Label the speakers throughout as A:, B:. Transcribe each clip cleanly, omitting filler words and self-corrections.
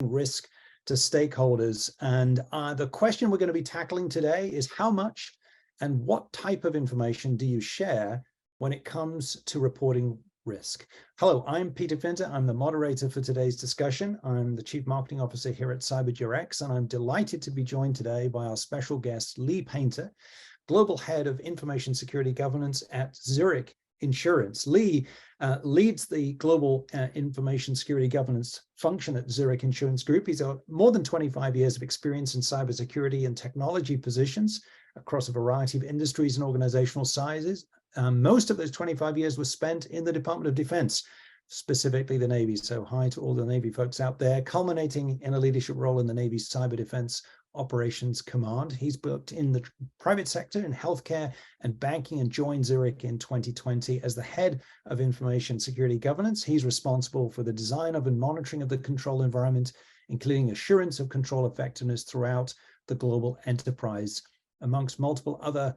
A: risk to stakeholders. And the question we're going to be tackling today is how much and what type of information do you share when it comes to reporting risk? Hello, I'm Peter Finter. I'm the moderator for today's discussion. I'm the Chief Marketing Officer here at CyberGRX, and I'm delighted to be joined today by our special guest, Lee Painter, Global Head of Information Security Governance at Zurich Insurance. Lee leads the global information security governance function at Zurich Insurance Group. He's got more than 25 years of experience in cybersecurity and technology positions across a variety of industries and organizational sizes. Most of those 25 years were spent in the Department of Defense, specifically the Navy. So hi to all the Navy folks out there, culminating in a leadership role in the Navy's Cyber Defense Operations Command. He's worked in the private sector in healthcare and banking and joined Zurich in 2020 as the head of information security governance. He's responsible for the design of and monitoring of the control environment, including assurance of control effectiveness throughout the global enterprise. Amongst multiple other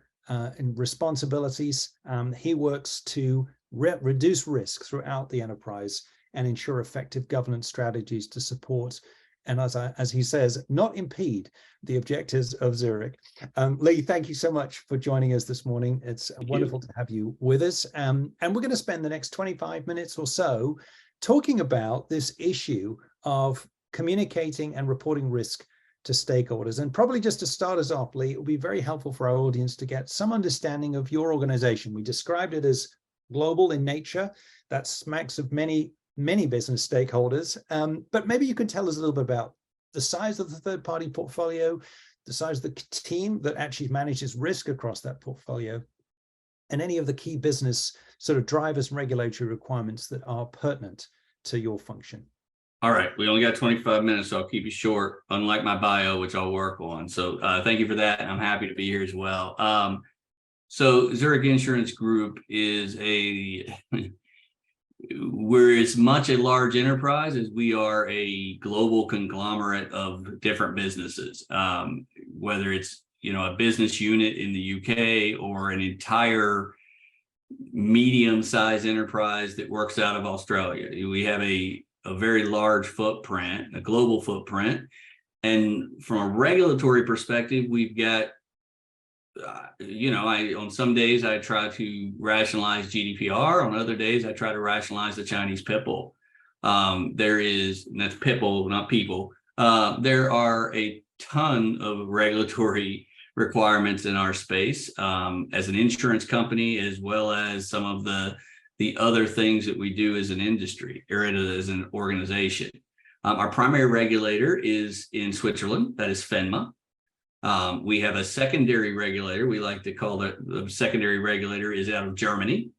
A: responsibilities, he works to reduce risk throughout the enterprise and ensure effective governance strategies to support and, as he says, not impede the objectives of Zurich. Lee, thank you so much for joining us this morning. It's wonderful to have you with us. And we're going to spend the next 25 minutes or so talking about this issue of communicating and reporting risk to stakeholders. And probably just to start us off, Lee, it will be very helpful for our audience to get some understanding of your organization. We described it as global in nature. That smacks of many business stakeholders, but maybe you could tell us a little bit about the size of the third-party portfolio, the size of the team that actually manages risk across that portfolio, and any of the key business sort of drivers and regulatory requirements that are pertinent to your function.
B: All right, we only got 25 minutes, so I'll keep it short, unlike my bio, which I'll work on. So thank you for that. I'm happy to be here as well. So Zurich Insurance Group is we're as much a large enterprise as we are a global conglomerate of different businesses, whether it's a business unit in the UK or an entire medium-sized enterprise that works out of Australia. We have a very large footprint, a global footprint. And from a regulatory perspective, we've got on some days I try to rationalize GDPR. On other days, I try to rationalize the Chinese PIPL. And that's PIPL, not people. There are a ton of regulatory requirements in our space as an insurance company, as well as some of the other things that we do as an industry or as an organization. Our primary regulator is in Switzerland, that is FINMA. We have a secondary regulator. We like to call the secondary regulator is out of Germany,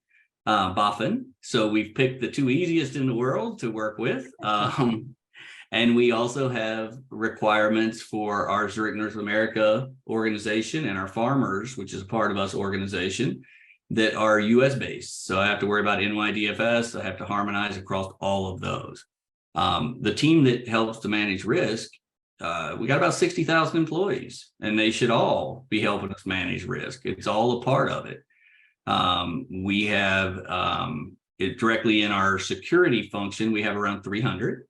B: BaFin. So we've picked the two easiest in the world to work with. And we also have requirements for our Zurich North America organization and our farmers, which is a part of us organization, that are US based. So I have to worry about NYDFS. I have to harmonize across all of those. The team that helps to manage risk, we got about 60,000 employees, and they should all be helping us manage risk. It's all a part of it. We have it directly in our security function. We have around 300,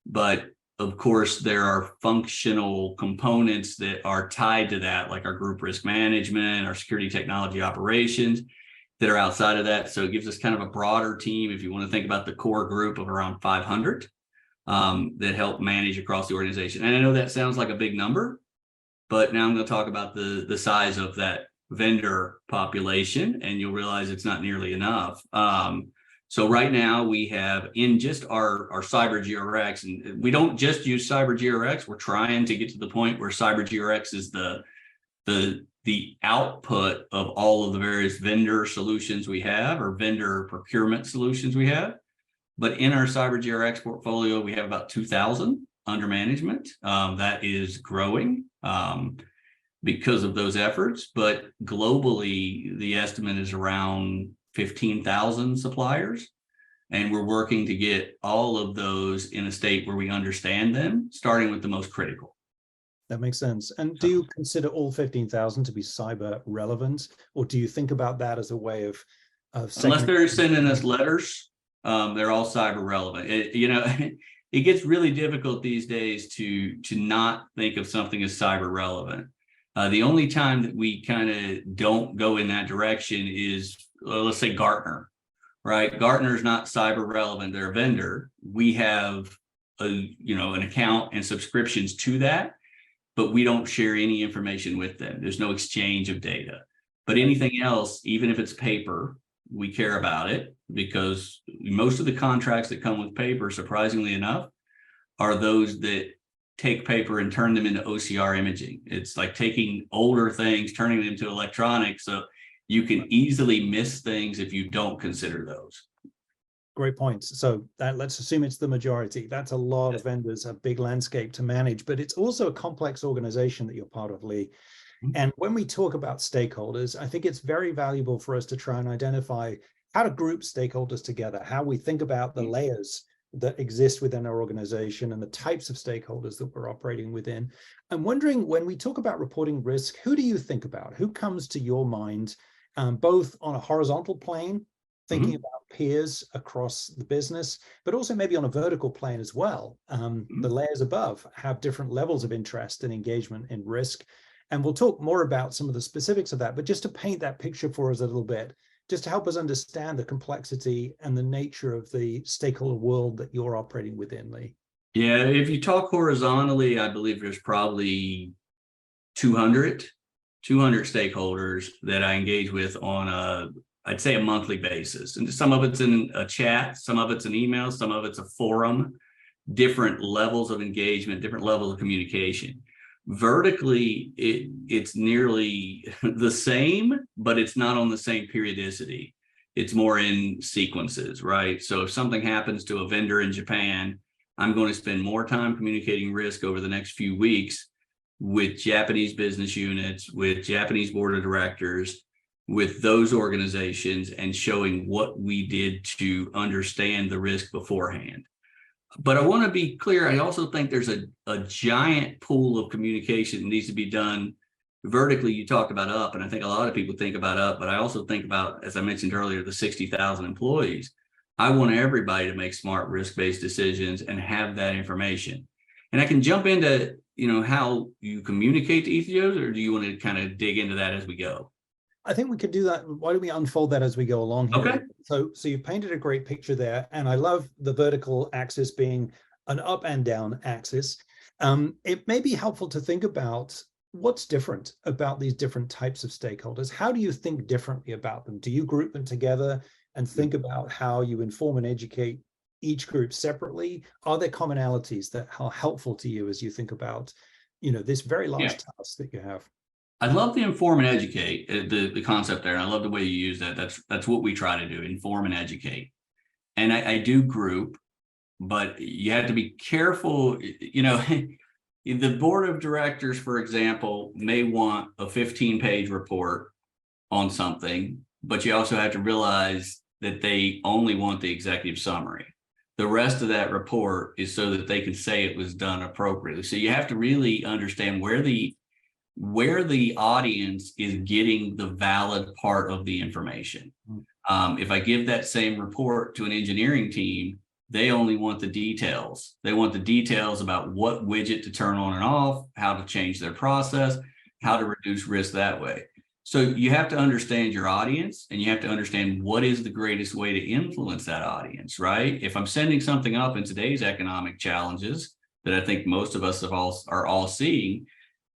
B: but of course there are functional components that are tied to that, like our group risk management, our security technology operations that are outside of that. So it gives us kind of a broader team, if you want to think about the core group of around 500. That help manage across the organization. And I know that sounds like a big number, but now I'm going to talk about the size of that vendor population, and you'll realize it's not nearly enough. So right now we have in just our CyberGRX, and we don't just use CyberGRX. We're trying to get to the point where CyberGRX is the output of all of the various vendor solutions we have, or vendor procurement solutions we have. But in our CyberGRX portfolio, we have about 2,000 under management. That is growing because of those efforts. But globally, the estimate is around 15,000 suppliers. And we're working to get all of those in a state where we understand them, starting with the most critical.
A: That makes sense. And do you consider all 15,000 to be cyber relevant? Or do you think about that as a way of
B: unless they're sending us letters, they're all cyber relevant. it gets really difficult these days to not think of something as cyber relevant. The only time that we kind of don't go in that direction is, let's say, Gartner, right? Gartner is not cyber relevant. They're a vendor. We have an account and subscriptions to that, but we don't share any information with them. There's no exchange of data. But anything else, even if it's paper, we care about it, because most of the contracts that come with paper, surprisingly enough, are those that take paper and turn them into OCR imaging. It's like taking older things, turning them into electronic, so you can easily miss things if you don't consider those.
A: Great points. So let's assume it's the majority. That's a lot of vendors, a big landscape to manage, but it's also a complex organization that you're part of, Lee. And when we talk about stakeholders, I think it's very valuable for us to try and identify how to group stakeholders together, how we think about the layers that exist within our organization and the types of stakeholders that we're operating within. I'm wondering, when we talk about reporting risk, who do you think about? Who comes to your mind, both on a horizontal plane, thinking about peers across the business, but also maybe on a vertical plane as well? The layers above have different levels of interest and engagement in risk. And we'll talk more about some of the specifics of that, but just to paint that picture for us a little bit, just to help us understand the complexity and the nature of the stakeholder world that you're operating within, Lee.
B: Yeah, if you talk horizontally, I believe there's probably 200 stakeholders that I engage with on I'd say a monthly basis. And some of it's in a chat, some of it's an email, some of it's a forum, different levels of engagement, different levels of communication. Vertically, it's nearly the same, but it's not on the same periodicity. It's more in sequences, right? So if something happens to a vendor in Japan, I'm going to spend more time communicating risk over the next few weeks with Japanese business units, with Japanese board of directors, with those organizations, and showing what we did to understand the risk beforehand. But I want to be clear, I also think there's a giant pool of communication that needs to be done vertically. You talked about up, and I think a lot of people think about up, but I also think about, as I mentioned earlier, the 60,000 employees. I want everybody to make smart risk-based decisions and have that information. And I can jump into, how you communicate to each of those, or do you want to kind of dig into that as we go?
A: I think we could do that. Why don't we unfold that as we go along here?
B: Okay.
A: So you've painted a great picture there, and I love the vertical axis being an up and down axis. It may be helpful to think about what's different about these different types of stakeholders. How do you think differently about them? Do you group them together and think about how you inform and educate each group separately? Are there commonalities that are helpful to you as you think about, this very large task that you have?
B: I love the inform and educate, the concept there. And I love the way you use that. That's what we try to do, inform and educate. And I do group, but you have to be careful. The board of directors, for example, may want a 15-page report on something, but you also have to realize that they only want the executive summary. The rest of that report is so that they can say it was done appropriately. So you have to really understand where the audience is getting the valid part of the information. If I give that same report to an engineering team, they only want the details. They want the details about what widget to turn on and off, how to change their process, how to reduce risk that way. So you have to understand your audience, and you have to understand what is the greatest way to influence that audience, right? If I'm sending something up in today's economic challenges that I think most of us are all seeing,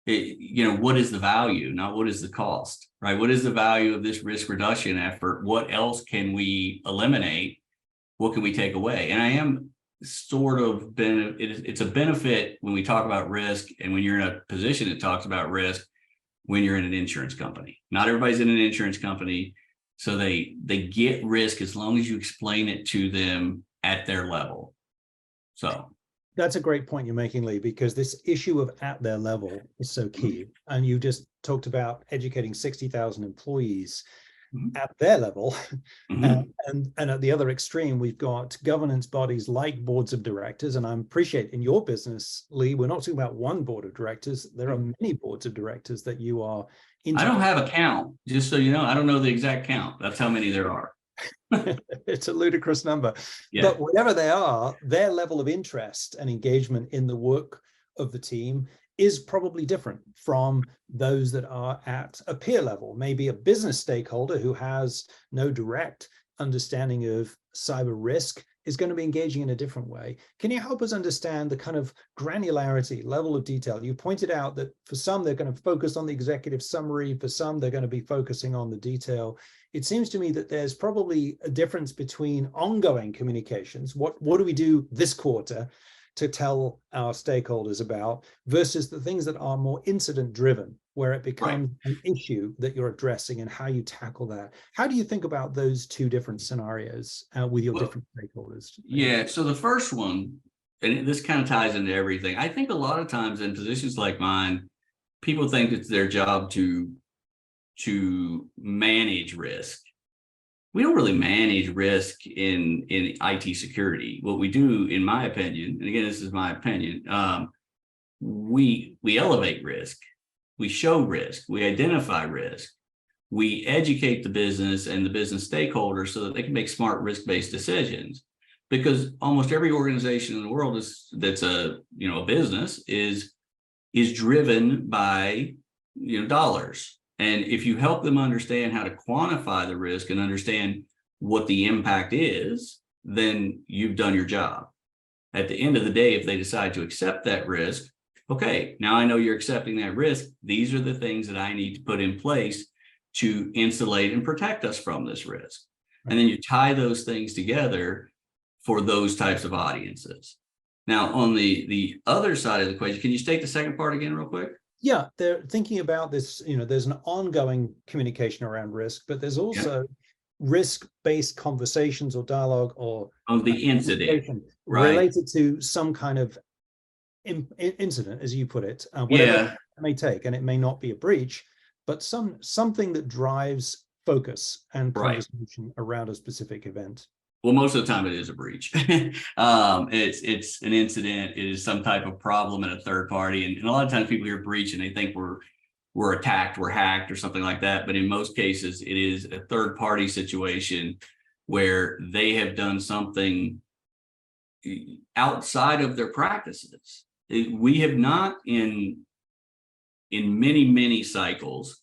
B: what is the value, not what is the cost, right? What is the value of this risk reduction effort? What else can we eliminate? What can we take away? And I am it's a benefit when we talk about risk, and when you're in a position that talks about risk, when you're in an insurance company. Not everybody's in an insurance company, so they get risk as long as you explain it to them at their level. So
A: that's a great point you're making, Lee, because this issue of at their level is so key. And you just talked about educating 60,000 employees at their level. And at the other extreme, we've got governance bodies like boards of directors. And I appreciate in your business, Lee, we're not talking about one board of directors. There are many boards of directors that you are
B: I don't have a count, just so you know. I don't know the exact count. That's how many there are.
A: It's a ludicrous number.
B: Yeah.
A: But whatever they are, their level of interest and engagement in the work of the team is probably different from those that are at a peer level, maybe a business stakeholder who has no direct understanding of cyber risk is going to be engaging in a different way. Can you help us understand the kind of granularity, level of detail? You pointed out that for some, they're going to focus on the executive summary. For some, they're going to be focusing on the detail. It seems to me that there's probably a difference between ongoing communications. What do we do this quarter to tell our stakeholders about versus the things that are more incident driven, where it becomes an issue that you're addressing and how you tackle that. How do you think about those two different scenarios with your different stakeholders?
B: Yeah, so the first one, and this kind of ties into everything. I think a lot of times in positions like mine, people think it's their job to manage risk. We don't really manage risk in IT security. What we do, in my opinion, and again, this is my opinion, we elevate risk, we show risk, we identify risk, we educate the business and the business stakeholders so that they can make smart risk-based decisions. Because almost every organization in the world that's a business is driven by dollars. And if you help them understand how to quantify the risk and understand what the impact is, then you've done your job. At the end of the day, if they decide to accept that risk, okay, now I know you're accepting that risk. These are the things that I need to put in place to insulate and protect us from this risk. And then you tie those things together for those types of audiences. Now, on the other side of the equation, can you state the second part again real quick?
A: Yeah, they're thinking about this, there's an ongoing communication around risk, but there's also risk-based conversations or dialogue or
B: on the incident
A: related to some kind of incident, as you put it, whatever it may take. And it may not be a breach, but something that drives focus and conversation around a specific event.
B: Well, most of the time it is a breach. It's an incident. It is some type of problem at a third party. And a lot of times people hear breach and they think we're attacked, we're hacked or something like that. But in most cases, it is a third party situation where they have done something outside of their practices. We have not in many, many cycles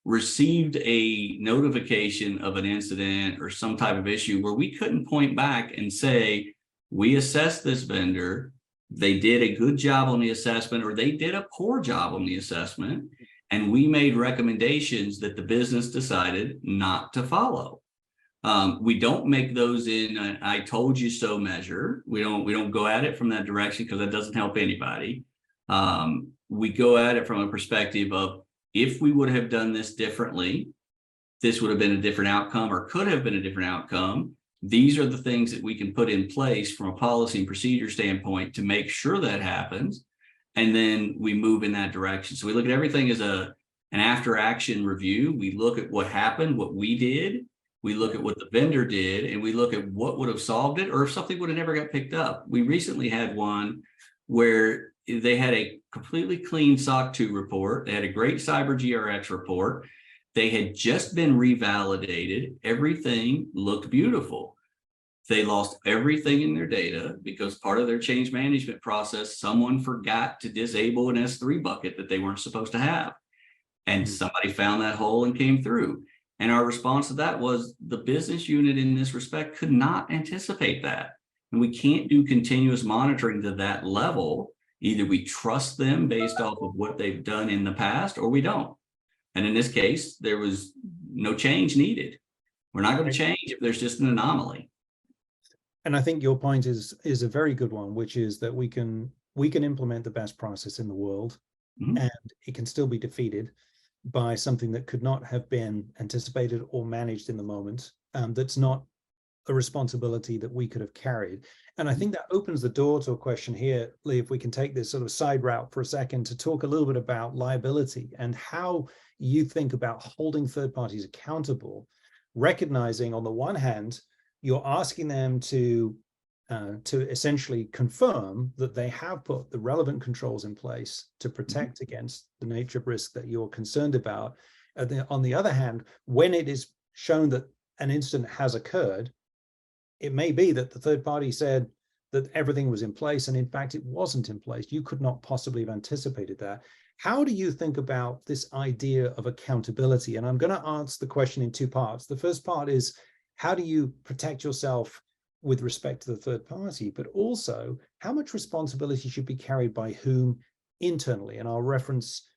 B: received a notification of an incident or some type of issue where we couldn't point back and say, we assessed this vendor, they did a good job on the assessment, or they did a poor job on the assessment, and we made recommendations that the business decided not to follow. We don't make those in an I told you so measure. We don't go at it from that direction because that doesn't help anybody. We go at it from a perspective of, if we would have done this differently, this would have been a different outcome or could have been a different outcome. These are the things that we can put in place from a policy and procedure standpoint to make sure that happens. And then we move in that direction. So we look at everything as an after action review. We look at what happened, what we did. We look at what the vendor did, and we look at what would have solved it or if something would have never got picked up. We recently had one where they had a completely clean SOC 2 report. They had a great CyberGRX report. They had just been revalidated. Everything looked beautiful. They lost everything in their data because part of their change management process, someone forgot to disable an S3 bucket that they weren't supposed to have. And somebody found that hole and came through. And our response to that was the business unit in this respect could not anticipate that. And we can't do continuous monitoring to that level. Either we trust them based off of what they've done in the past, or we don't. And in this case, there was no change needed. We're not going to change if there's just an anomaly.
A: And I think your point is a very good one, which is that we can implement the best process in the world, and it can still be defeated by something that could not have been anticipated or managed in the moment. That's not a responsibility that we could have carried. And I think that opens the door to a question here, Lee, if we can take this sort of side route for a second to talk a little bit about liability and how you think about holding third parties accountable, recognizing on the one hand, you're asking them to essentially confirm that they have put the relevant controls in place to protect against the nature of risk that you're concerned about. On the other hand, when it is shown that an incident has occurred, it may be that the third party said that everything was in place, and in fact, it wasn't in place. You could not possibly have anticipated that. How do you think about this idea of accountability? And I'm going to answer the question in two parts. The first part is, how do you protect yourself with respect to the third party, but also how much responsibility should be carried by whom internally? And I'll reference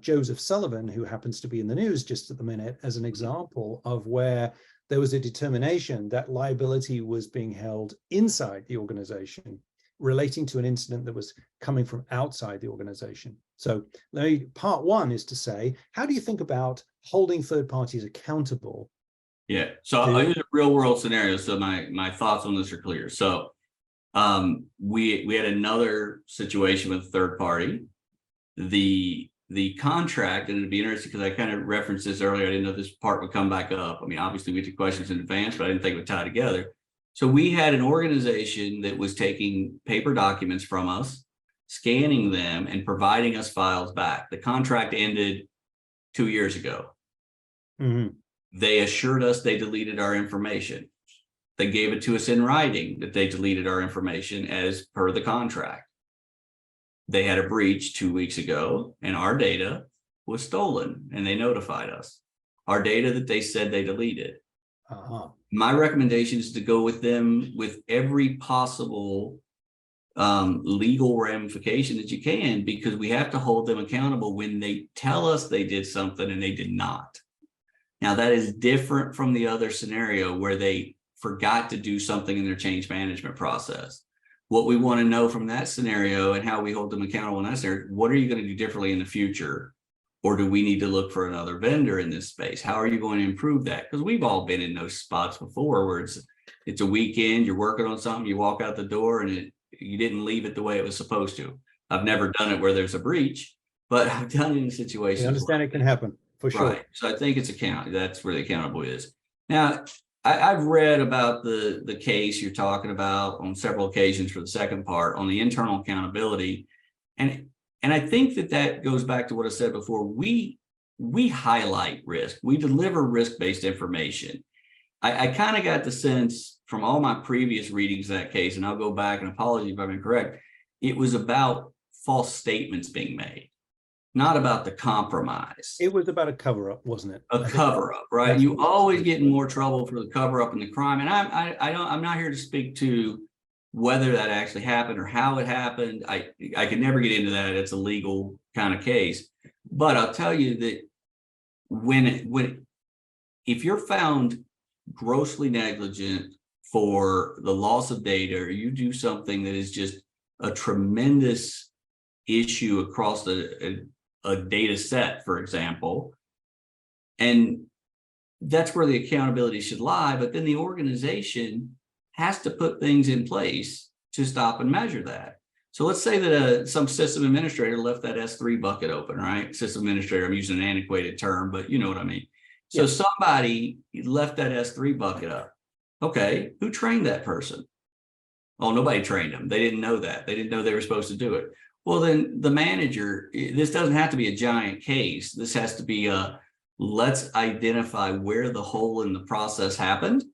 A: Joseph Sullivan, who happens to be in the news just at the minute, as an example of where there was a determination that liability was being held inside the organization relating to an incident that was coming from outside the organization. So part one is to say, how do you think about holding third parties accountable?
B: Yeah, so I'll use a real world scenario, so my thoughts on this are clear. So we had another situation with a third party. The contract, and it'd be interesting because I kind of referenced this earlier. I didn't know this part would come back up. I mean, obviously we took questions in advance, but I didn't think it would tie together. So we had an organization that was taking paper documents from us, scanning them, and providing us files back. The contract ended 2 years ago.
A: Mm-hmm.
B: They assured us they deleted our information. They gave it to us in writing that they deleted our information as per the contract. They had a breach 2 weeks ago, and our data was stolen, and they notified us. Our data that they said they deleted. My recommendation is to go with them with every possible legal ramification that you can, because we have to hold them accountable when they tell us they did something and they did not. Now, that is different from the other scenario where they forgot to do something in their change management process. What we want to know from that scenario and how we hold them accountable in that scenario, what are you going to do differently in the future? Or do we need to look for another vendor in this space? How are you going to improve that? Because we've all been in those spots before where it's a weekend, you're working on something, you walk out the door and you didn't leave it the way it was supposed to. I've never done it where there's a breach, but I've done it in situations.
A: I understand it can happen, for sure.
B: Right. So I think it's that's where the accountable is. Now, I've read about the case you're talking about on several occasions for the second part on the internal accountability. And I think that goes back to what I said before. We highlight risk. We deliver risk-based information. I kind of got the sense from all my previous readings of that case, and I'll go back and apologize if I'm incorrect, it was about false statements being made, not about the compromise.
A: It was about a cover-up, wasn't it?
B: A cover-up, right? You always get in more trouble for the cover-up and the crime. And I'm not here to speak to whether that actually happened or how it happened. I could never get into that. It's a legal kind of case. But I'll tell you that if you're found grossly negligent for the loss of data, or you do something that is just a tremendous issue across a data set, for example, and that's where the accountability should lie. But then the organization has to put things in place to stop and measure that. So let's say that some system administrator left that S3 bucket open, right? System administrator, I'm using an antiquated term, but you know what I mean. So yeah. Somebody left that S3 bucket up. Okay, who trained that person? Oh, nobody trained them. They didn't know that. They didn't know they were supposed to do it. Well, then the manager, this doesn't have to be a giant case. This has to be let's identify where the hole in the process happened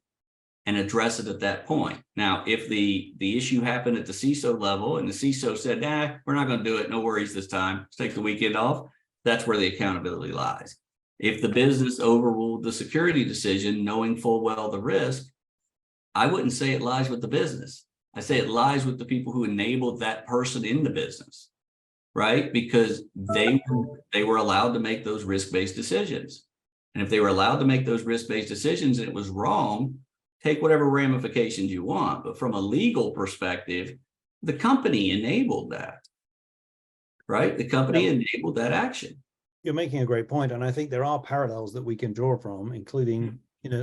B: and address it at that point. Now, if the issue happened at the CISO level and the CISO said, nah, we're not going to do it, no worries this time, let's take the weekend off, that's where the accountability lies. If the business overruled the security decision, knowing full well the risk, I wouldn't say it lies with the business. I say it lies with the people who enabled that person in the business, right? Because they were allowed to make those risk-based decisions. And if they were allowed to make those risk-based decisions and it was wrong, take whatever ramifications you want. But from a legal perspective, the company enabled that, right? The company enabled that action.
A: You're making a great point. And I think there are parallels that we can draw from, including,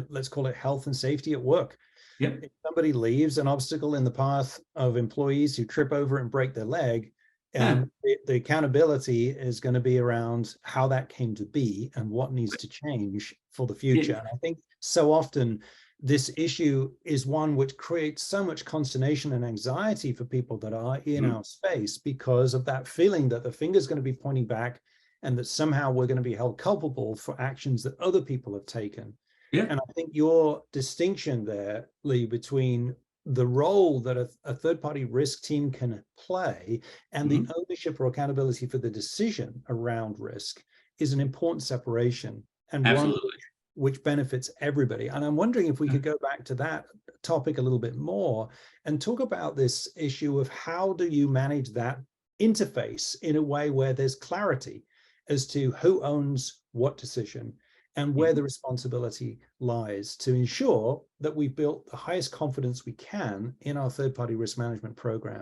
A: let's call it health and safety at work.
B: Yep.
A: If somebody leaves an obstacle in the path of employees who trip over and break their leg, and the accountability is going to be around how that came to be and what needs to change for the future. And I think so often this issue is one which creates so much consternation and anxiety for people that are in our space because of that feeling that the finger's going to be pointing back and that somehow we're going to be held culpable for actions that other people have taken.
B: Yeah.
A: And I think your distinction there, Lee, between the role that a third-party risk team can play and the ownership or accountability for the decision around risk is an important separation, and one
B: Absolutely.
A: which benefits everybody. And I'm wondering if we could go back to that topic a little bit more and talk about this issue of how do you manage that interface in a way where there's clarity as to who owns what decision and where the responsibility lies to ensure that we've built the highest confidence we can in our third-party risk management program.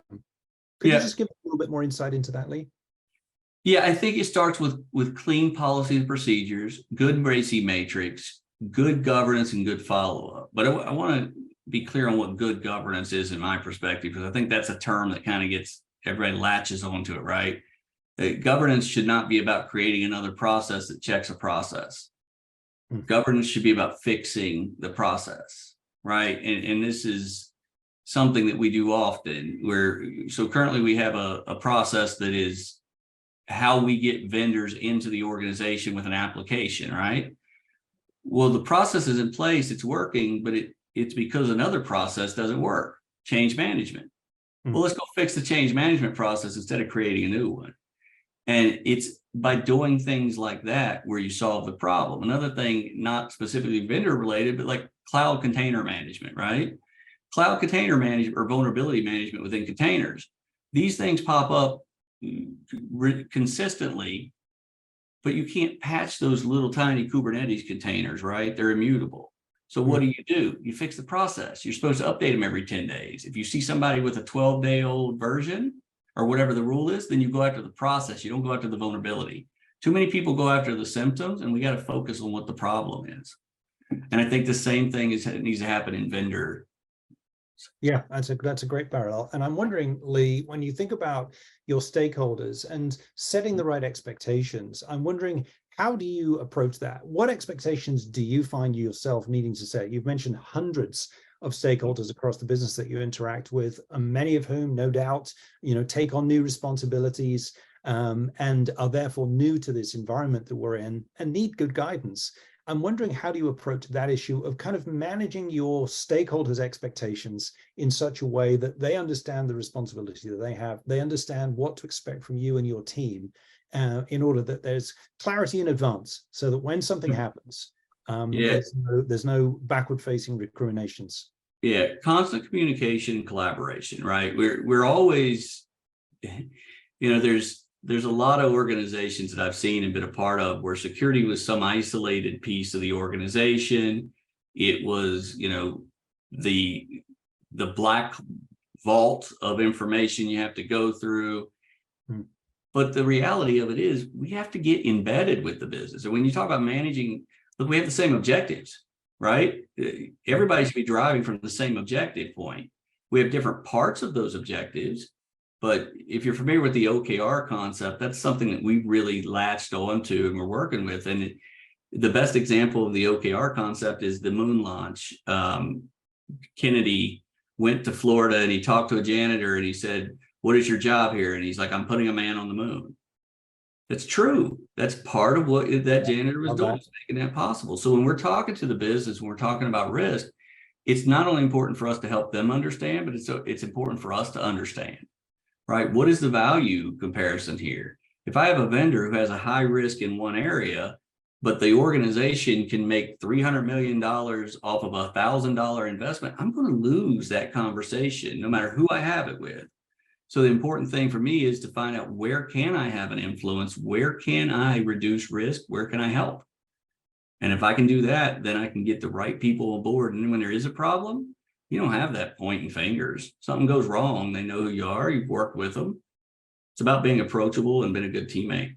A: Could you just give a little bit more insight into that, Lee?
B: Yeah, I think it starts with clean policies and procedures, good RACI matrix, good governance, and good follow-up. But I want to be clear on what good governance is in my perspective, because I think that's a term that kind of gets everybody latches onto it, right? Governance should not be about creating another process that checks a process. Governance should be about fixing the process, right? And this is something that we do often. So currently we have a process that is how we get vendors into the organization with an application, right? Well, the process is in place, it's working, but it's because another process doesn't work. Change management. Well, let's go fix the change management process instead of creating a new one. And it's by doing things like that where you solve the problem. Another thing, not specifically vendor related, but like cloud container management, right? Cloud container management or vulnerability management within containers. These things pop up consistently, but you can't patch those little tiny Kubernetes containers, right? They're immutable. So what do? You fix the process. You're supposed to update them every 10 days. If you see somebody with a 12-day-old version or whatever the rule is, then you go after the process. You don't go after the vulnerability. Too many people go after the symptoms, and we got to focus on what the problem is. And I think the same thing needs to happen in vendor.
A: Yeah, that's a great parallel. And I'm wondering, Lee, when you think about your stakeholders and setting the right expectations, I'm wondering, how do you approach that? What expectations do you find yourself needing to set? You've mentioned hundreds of stakeholders across the business that you interact with, many of whom, no doubt, take on new responsibilities and are therefore new to this environment that we're in and need good guidance. I'm wondering, how do you approach that issue of kind of managing your stakeholders' expectations in such a way that they understand the responsibility that they have, they understand what to expect from you and your team, in order that there's clarity in advance, so that when something happens, there's no backward-facing recriminations.
B: Yeah, constant communication and collaboration, right? We're always, there's a lot of organizations that I've seen and been a part of where security was some isolated piece of the organization. It was, the black vault of information you have to go through. But the reality of it is we have to get embedded with the business. And when you talk about managing, look, we have the same objectives, right? Everybody should be driving from the same objective point. We have different parts of those objectives. But if you're familiar with the OKR concept, that's something that we really latched onto and we're working with. And the best example of the OKR concept is the moon launch. Kennedy went to Florida and he talked to a janitor and he said, "What is your job here?" And he's like, "I'm putting a man on the moon." That's true. That's part of what that janitor was doing, making that possible. So when we're talking to the business, when we're talking about risk, it's not only important for us to help them understand, but it's important for us to understand. Right? What is the value comparison here? If I have a vendor who has a high risk in one area, but the organization can make $300 million off of a $1,000 investment, I'm going to lose that conversation no matter who I have it with. So the important thing for me is to find out, where can I have an influence? Where can I reduce risk? Where can I help? And if I can do that, then I can get the right people on board. And then when there is a problem, you don't have that pointing fingers. Something goes wrong, they know who you are, you've worked with them. It's about being approachable and being a good teammate.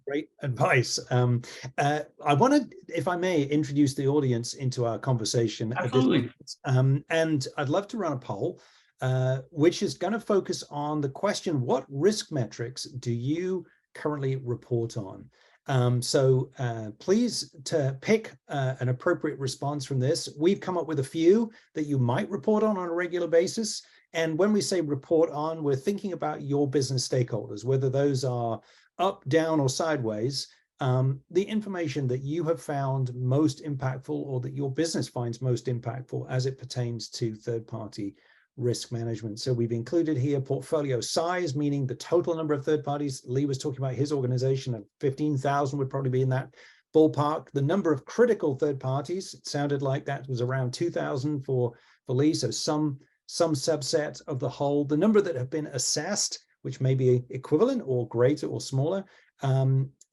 A: Great advice. I want to, if I may, introduce the audience into our conversation.
B: Absolutely.
A: At this point. And I'd love to run a poll, which is going to focus on the question, what risk metrics do you currently report on? So please to pick an appropriate response from this. We've come up with a few that you might report on a regular basis. And when we say report on, we're thinking about your business stakeholders, whether those are up, down, or sideways. the information that you have found most impactful or that your business finds most impactful as it pertains to third-party risk management. So we've included here portfolio size, meaning the total number of third parties. Lee was talking about his organization of 15,000 would probably be in that ballpark. The number of critical third parties, it sounded like that was around 2,000 for Lee, so some subset of the whole. The number that have been assessed, which may be equivalent or greater or smaller.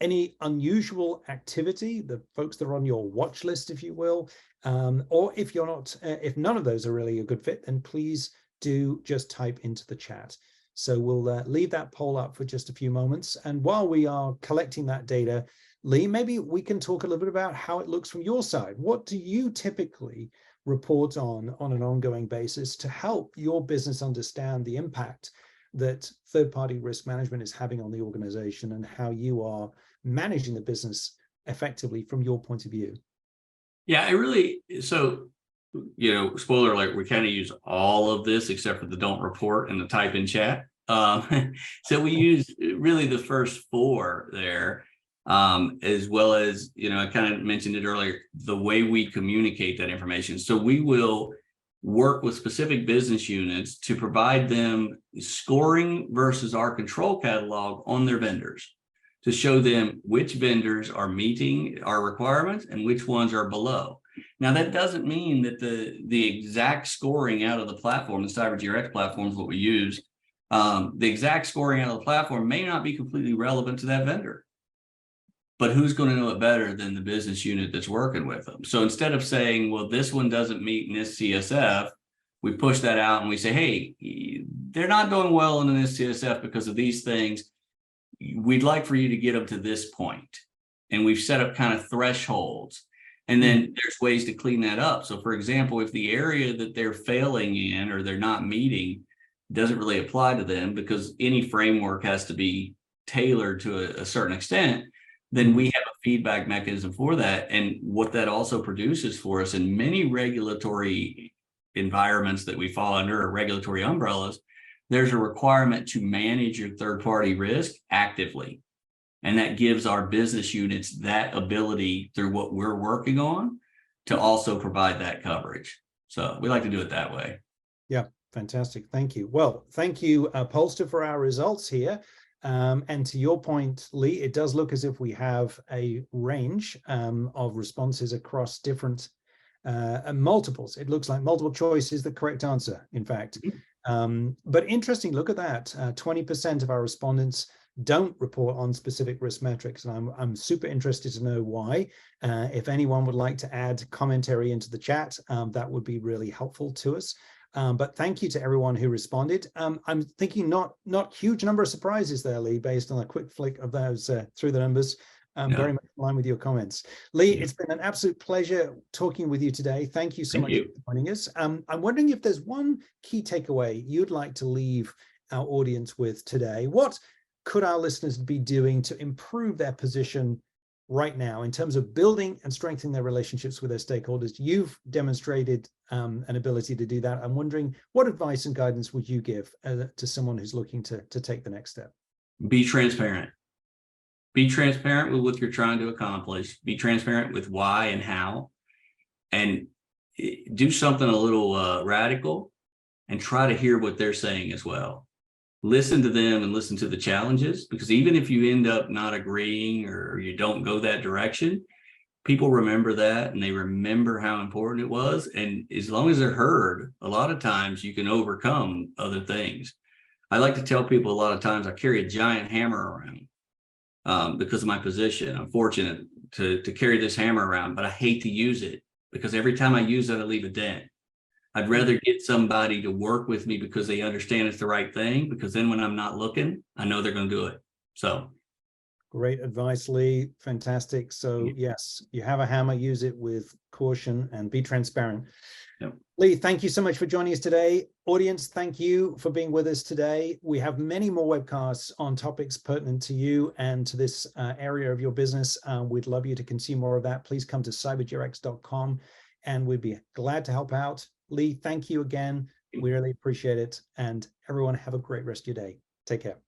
A: Any unusual activity, the folks that are on your watch list, if you will, or if you're not, if none of those are really a good fit, then please do just type into the chat. So we'll leave that poll up for just a few moments. And while we are collecting that data, Lee, maybe we can talk a little bit about how it looks from your side. What do you typically report on an ongoing basis to help your business understand the impact that third-party risk management is having on the organization and how you are managing the business effectively from your point of view?
B: Yeah, so, spoiler alert, we kind of use all of this except for the don't report and the type in chat. So we use really the first four there, as well as, I kind of mentioned it earlier, the way we communicate that information. So we will work with specific business units to provide them scoring versus our control catalog on their vendors, to show them which vendors are meeting our requirements and which ones are below. Now, that doesn't mean that the exact scoring out of the platform, the CyberGRX platform is what we use, the exact scoring out of the platform may not be completely relevant to that vendor. But who's going to know it better than the business unit that's working with them? So instead of saying, well, this one doesn't meet NIST-CSF, we push that out and we say, hey, they're not doing well in the NIST-CSF because of these things. We'd like for you to get them to this point. And we've set up kind of thresholds. And then there's ways to clean that up. So for example, if the area that they're failing in or they're not meeting doesn't really apply to them, because any framework has to be tailored to a certain extent, then we have a feedback mechanism for that. And what that also produces for us in many regulatory environments that we fall under, or regulatory umbrellas, there's a requirement to manage your third-party risk actively. And that gives our business units that ability through what we're working on to also provide that coverage. So we like to do it that way.
A: Yeah, fantastic. Thank you. Well, thank you, Polster, for our results here. And to your point, Lee, it does look as if we have a range of responses across different multiples. It looks like multiple choice is the correct answer, in fact. But interesting, look at that. 20% of our respondents don't report on specific risk metrics. And I'm super interested to know why. If anyone would like to add commentary into the chat, that would be really helpful to us. But thank you to everyone who responded. I'm thinking not huge number of surprises there, Lee, based on a quick flick of those through the numbers. Very much in line with your comments. Lee, it's been an absolute pleasure talking with you today. Thank you so much for joining us. I'm wondering if there's one key takeaway you'd like to leave our audience with today. What could our listeners be doing to improve their position right now in terms of building and strengthening their relationships with their stakeholders? You've demonstrated an ability to do that. I'm wondering, what advice and guidance would you give to someone who's looking to take the next step? Be transparent.
B: Be transparent with what you're trying to accomplish. Be transparent with why and how, and do something a little radical and try to hear what they're saying as well. Listen to them and listen to the challenges, because even if you end up not agreeing or you don't go that direction, people remember that and they remember how important it was. And as long as they're heard, a lot of times you can overcome other things. I like to tell people a lot of times I carry a giant hammer around because of my position. I'm fortunate to carry this hammer around, but I hate to use it because every time I use it, I leave a dent. I'd rather get somebody to work with me because they understand it's the right thing, because then when I'm not looking, I know they're going to do it. So
A: great advice, Lee. Fantastic. So yes, you have a hammer, use it with caution and be transparent. Yep. Lee, thank you so much for joining us today. Audience, thank you for being with us today. We have many more webcasts on topics pertinent to you and to this area of your business. We'd love you to consume more of that. Please come to cybergrx.com and we'd be glad to help out. Lee, thank you again. We really appreciate it. And everyone, have a great rest of your day. Take care.